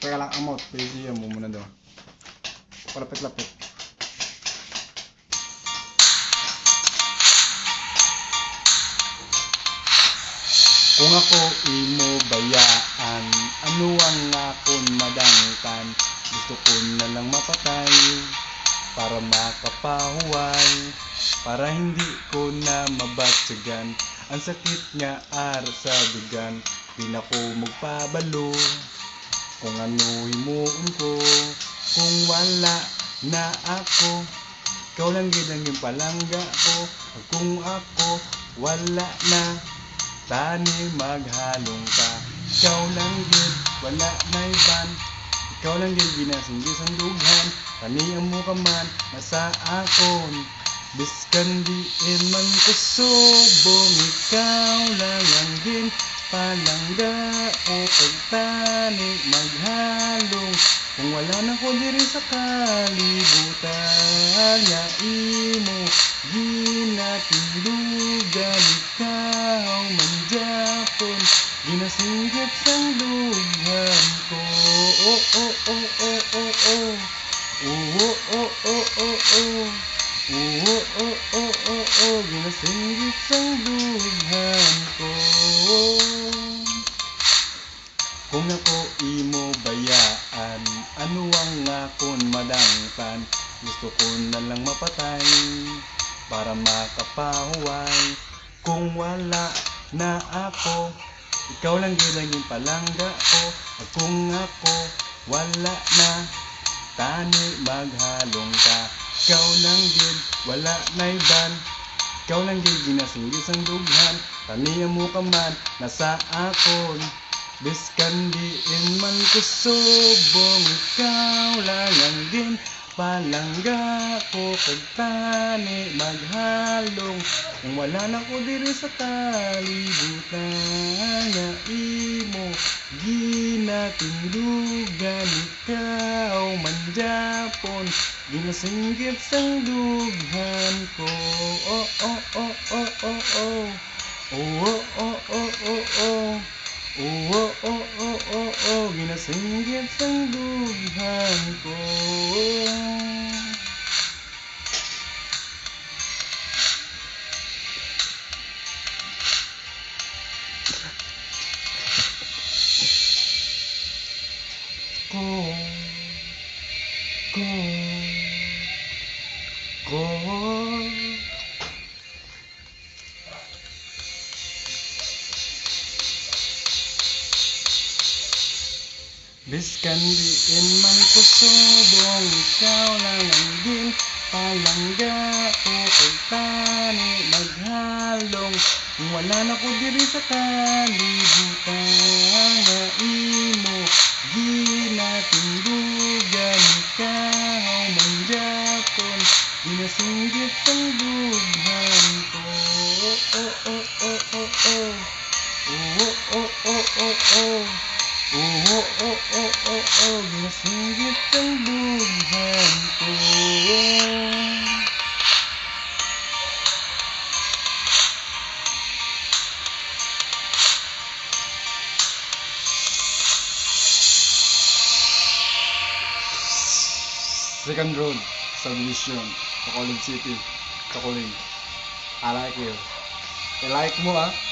Teka lang, amot. PCM mo muna daw. Palapit-lapit. Kung ako imo bayaan, ano ang akon madangtan? Gusto ko na lang mapatay para makapahuway, para hindi ko na mabatsagan ang sakit nga ara sa dugan. Di na ko magpabalo kung ano himuon ko, kung wala na ako. Ikaw lang gid ang yung palangga ko. Kung ako wala na, tani maghalong ka. Ikaw lang gid, wala na iban. Ikaw lang gid ginasinggis ang dughan. Kaniya mo ka man, nasa akon. Biskan diin man ko subong. Ikaw lang ang gin palangga o pagtani maghalong. Kung wala na ko diri sa kalibutan, nga imo ginatulugan. Ikaw man Japon, ginasinggit sang dughan ko. Oh oh oh oh oh oh. Oh oh oh oh oh oh. Oh oh oh oh oh. Ginasinggit sang dughan ko. Kung ako imo bayaan, ano ang akon madangtan? Gusto ko na lang mapatay para makapahuway. Kung wala na ako, ikaw lang gid ang palangga ko. At kung ako wala na, tani maghalong ka. Ikaw lang gid, wala na iban. Ikaw lang gid ginasinggis ang dughan. Taniya mo ka man, nasa akon. Biskan diin man ko subong. Ikaw lang ang din palangga ko. Pagtani maghalong. Kung wala na ko diri sa kalibutan, nga imo ginatulugan. Ikaw man Japon, ginasinggit sang dughan ko. Oh oh oh oh oh oh. Oh oh oh oh oh oh. Oh oh oh oh oh oh. Ginasinggit sang dughan ko. Ko biskan diin man ko subong. Ikaw lang ang din palangga o pagtani maghalong. Kung wala na ko diri sa kalibutan, nga imo ginatulugan. Ikaw man Japon, ginasinggit ang dughan ko. Oh oh oh oh oh oh. Oh oh oh oh oh oh. Oh oh oh oh oh oh. Ginasinggit ang dughan ko. Second Road, Subdivision, Bacolod City, Chocolate. I like you. I like mo ah.